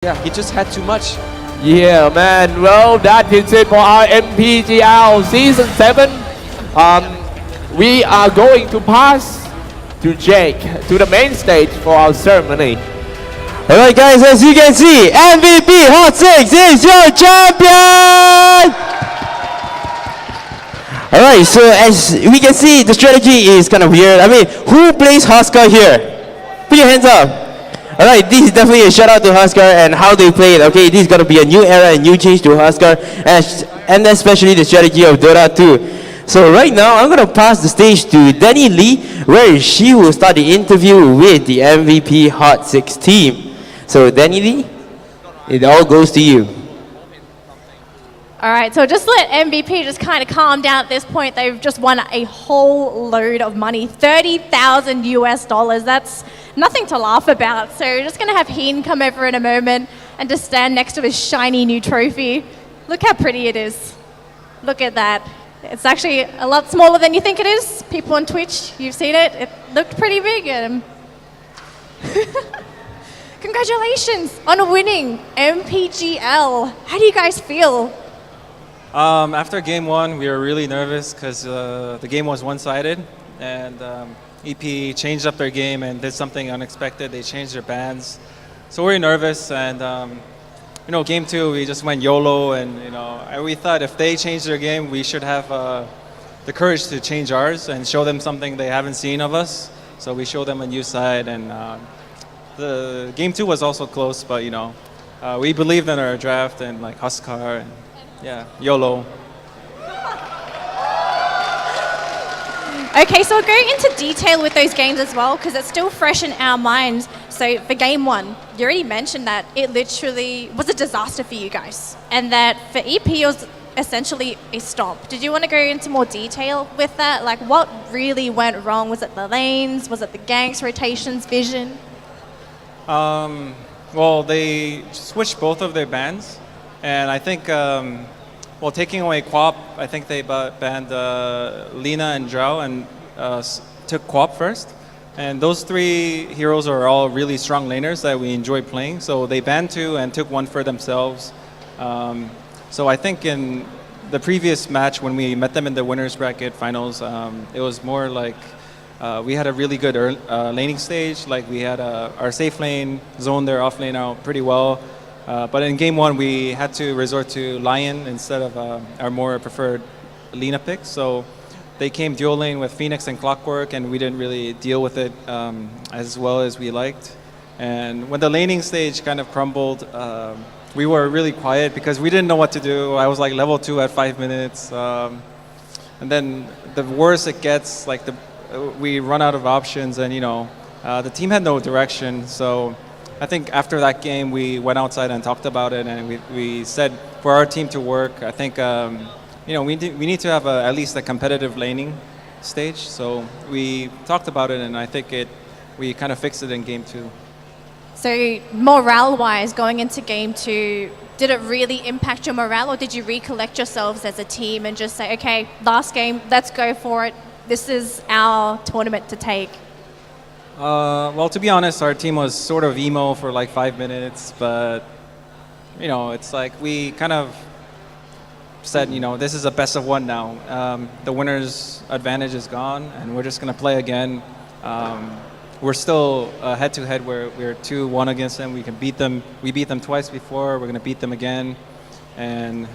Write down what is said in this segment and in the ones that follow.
Yeah, he just had too much. Yeah, man. Well, that is it for our MPGL Season 7. We are going to pass to Jake to the main stage for our ceremony. Alright guys, as you can see, MVP.Hot6 is your champion! Alright, so as we can see, the strategy is kind of weird. I mean, who plays Huskar here? Put your hands up. Alright, this is definitely a shout out to Huskar and how they play it. Okay, this is gonna be a new era, a new change to Huskar, and especially the strategy of Dota 2. So right now, I'm gonna pass the stage to Danelie, where she will start the interview with the MVP.Hot6 team. So Danelie, it all goes to you. All right, so just let MVP just kind of calm down at this point. They've just won a whole load of money, 30,000 US dollars. That's nothing to laugh about. So we're just gonna have Heen come over in a moment and just stand next to his shiny new trophy. Look how pretty it is. Look at that. It's actually a lot smaller than you think it is. People on Twitch, you've seen it. It looked pretty big. Congratulations on winning MPGL. How do you guys feel? After game one, we were really nervous because the game was one-sided, and EP changed up their game and did something unexpected. They changed their bans, so we were nervous. And game two, we just went YOLO, and we thought if they changed their game, we should have the courage to change ours and show them something they haven't seen of us. So we showed them a new side, and the game two was also close, but we believed in our draft and like Huskar. And, yeah, YOLO. Okay, so we'll go into detail with those games as well because it's still fresh in our minds. So for game one, you already mentioned that it literally was a disaster for you guys and that for EP it was essentially a stomp. Did you want to go into more detail with that? Like what really went wrong? Was it the lanes? Was it the ganks, rotations, vision? Well, they switched both of their bans. And I think, taking away Quap, I think they banned Lina and Zhao and took Quap first. And those three heroes are all really strong laners that we enjoy playing. So they banned two and took one for themselves. So I think in the previous match when we met them in the winners bracket finals, it was more like we had a really good laning stage. Like we had our safe lane zoned their off lane out pretty well. But in game one, we had to resort to Lion instead of our more preferred Lina pick. So they came dual lane with Phoenix and Clockwork, and we didn't really deal with it as well as we liked. And when the laning stage kind of crumbled, we were really quiet because we didn't know what to do. I was like level 2 at 5 minutes. And then the worse it gets, like we run out of options, and the team had no direction. So I think after that game, we went outside and talked about it, and we said for our team to work, I think we need to have at least a competitive laning stage. So we talked about it, and I think we kind of fixed it in game two. So morale-wise, going into game two, did it really impact your morale, or did you recollect yourselves as a team and just say, okay, last game, let's go for it. This is our tournament to take. Well, to be honest, our team was sort of emo for like 5 minutes, but it's like we kind of said, this is a best of one now. The winner's advantage is gone, and we're just gonna play again. We're still head-to-head where we're 2-1 against them. We can beat them. We beat them twice before. We're gonna beat them again, and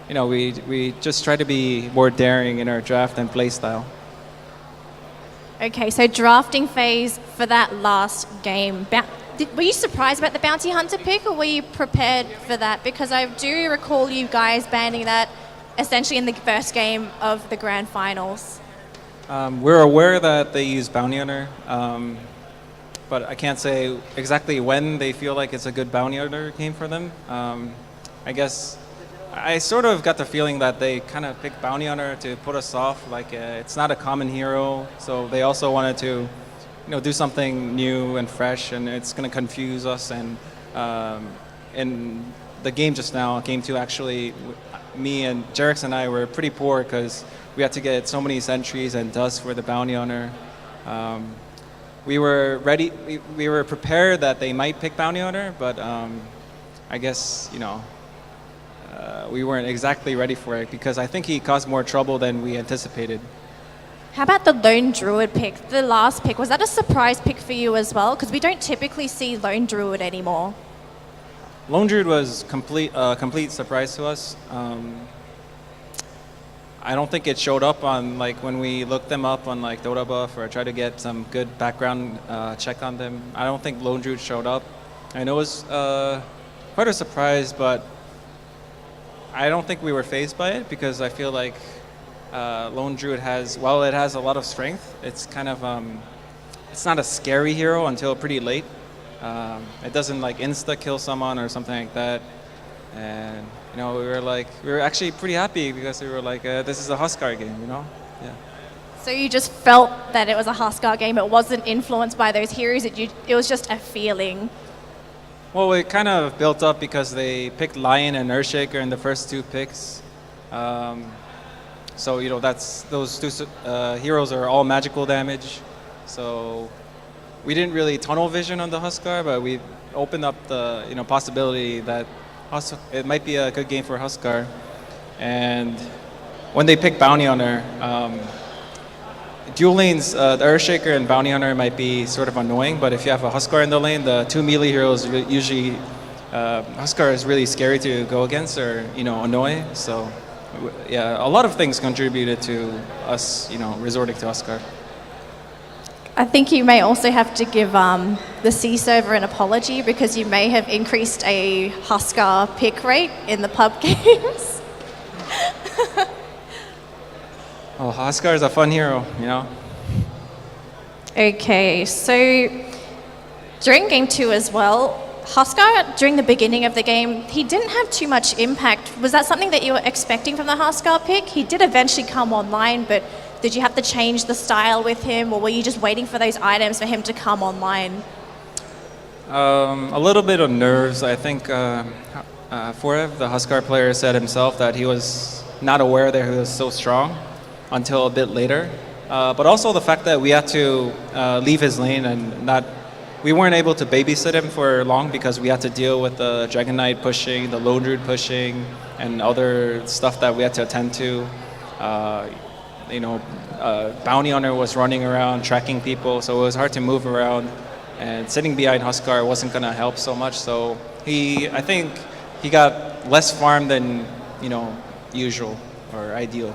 we just try to be more daring in our draft and play style. Okay, so drafting phase for that last game. Were you surprised about the Bounty Hunter pick, or were you prepared for that? Because I do recall you guys banning that essentially in the first game of the grand finals. We're aware that they use Bounty Hunter, but I can't say exactly when they feel like it's a good Bounty Hunter game for them. I guess I sort of got the feeling that they kind of picked Bounty Hunter to put us off. Like it's not a common hero, so they also wanted to, do something new and fresh, and it's going to confuse us. And in the game just now, game two, actually, me and Jerix and I were pretty poor because we had to get so many sentries and dust for the Bounty Hunter. we were ready. We were prepared that they might pick Bounty Hunter, but I guess we weren't exactly ready for it because I think he caused more trouble than we anticipated. How about the Lone Druid pick, the last pick? Was that a surprise pick for you as well? Because we don't typically see Lone Druid anymore. Lone Druid was complete surprise to us. I don't think it showed up on like when we looked them up on like Dota Buff or tried to get some good background check on them. I don't think Lone Druid showed up. I know it was quite a surprise, but I don't think we were fazed by it because I feel like Lone Druid while it has a lot of strength, it's kind of it's not a scary hero until pretty late. It doesn't like insta kill someone or something like that, and we were actually pretty happy because we were like, this is a Huskar game, yeah. So you just felt that it was a Huskar game. It wasn't influenced by those heroes. It was just a feeling. Well, it kind of built up because they picked Lion and Earthshaker in the first two picks. So those two heroes are all magical damage. So we didn't really tunnel vision on the Huskar, but we opened up the possibility that it might be a good game for Huskar. And when they pick Bounty Hunter, dual lanes, the Earthshaker and Bounty Hunter might be sort of annoying, but if you have a Huskar in the lane, the two melee heroes usually, Huskar is really scary to go against or annoy. So yeah, a lot of things contributed to us resorting to Huskar. I think you may also have to give the C server an apology because you may have increased a Huskar pick rate in the pub games. Oh, Huskar is a fun hero, Okay, so during game 2 as well, Huskar, during the beginning of the game, he didn't have too much impact. Was that something that you were expecting from the Huskar pick? He did eventually come online, but did you have to change the style with him, or were you just waiting for those items for him to come online? A little bit of nerves. I think Forev, the Huskar player, said himself that he was not aware that he was so strong until a bit later. But also the fact that we had to leave his lane and we weren't able to babysit him for long because we had to deal with the Dragon Knight pushing, the Lone Druid pushing, and other stuff that we had to attend to. Bounty Hunter was running around tracking people, so it was hard to move around. And sitting behind Huskar wasn't going to help so much. So I think he got less farm than usual or ideal.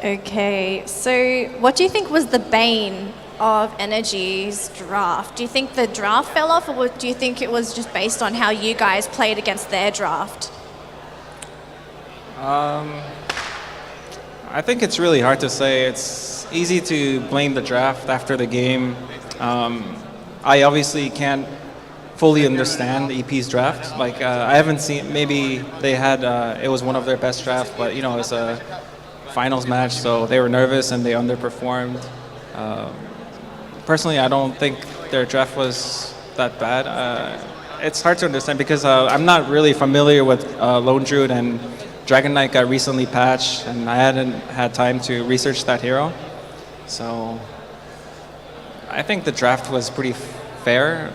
Okay, so what do you think was the bane of Energy's draft? Do you think the draft fell off, or do you think it was just based on how you guys played against their draft? I think it's really hard to say. It's easy to blame the draft after the game. I obviously can't fully understand the EP's draft. Like I haven't seen. Maybe they had. It was one of their best drafts, but it was a finals match, so they were nervous and they underperformed. Personally, I don't think their draft was that bad. It's hard to understand because I'm not really familiar with Lone Druid, and Dragon Knight got recently patched, and I hadn't had time to research that hero. So I think the draft was pretty fair.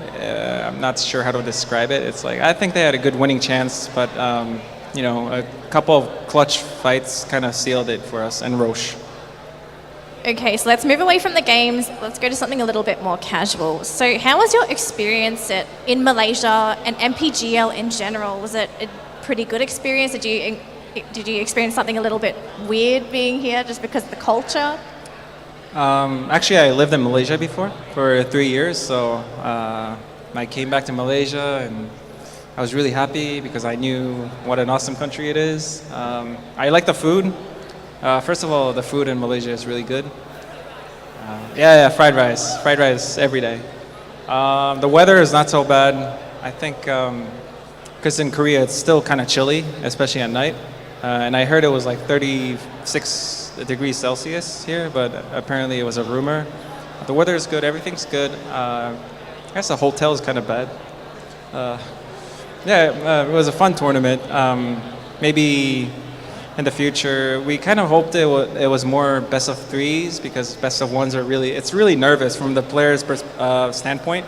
I'm not sure how to describe it. It's like I think they had a good winning chance, but a couple of clutch fights kind of sealed it for us and Roche. Okay, so let's move away from the games. Let's go to something a little bit more casual. So how was your experience in Malaysia and MPGL in general? Was it a pretty good experience? Did you experience something a little bit weird being here just because of the culture? Actually, I lived in Malaysia before for 3 years, so I came back to Malaysia and I was really happy because I knew what an awesome country it is. I like the food. First of all, the food in Malaysia is really good. Fried rice every day. The weather is not so bad. I think because in Korea it's still kind of chilly, especially at night. And I heard it was like 36 degrees Celsius here, but apparently it was a rumor. The weather is good, everything's good. I guess the hotel is kind of bad. It was a fun tournament. Maybe in the future. We kind of hoped it was more best of threes because best of ones it's really nervous from the player's standpoint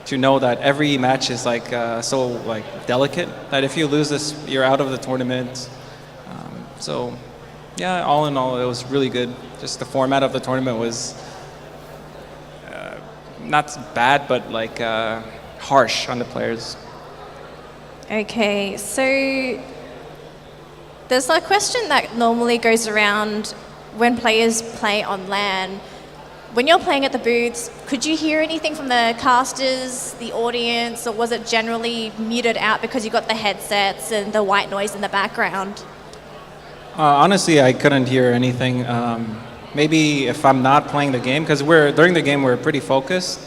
to know that every match is like so like delicate that if you lose this, you're out of the tournament. So yeah, all in all, it was really good. Just the format of the tournament was not bad, but like harsh on the players. Okay, so there's a question that normally goes around when players play on LAN. When you're playing at the booths, could you hear anything from the casters, the audience, or was it generally muted out because you got the headsets and the white noise in the background? Honestly, I couldn't hear anything. Maybe if I'm not playing the game, because during the game we're pretty focused.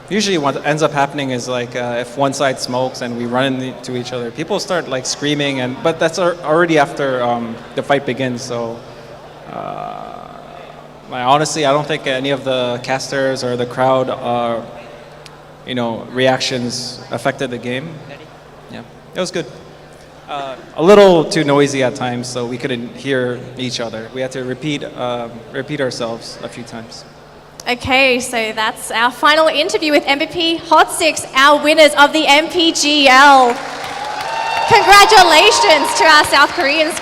Usually what ends up happening is like if one side smokes and we run into each other, people start like screaming, but that's already after the fight begins. So honestly, I don't think any of the casters or the crowd, reactions affected the game. Yeah, it was good. A little too noisy at times, so we couldn't hear each other. We had to repeat ourselves a few times. Okay, so that's our final interview with MVP.Hot6, our winners of the MPGL. Congratulations to our South Koreans.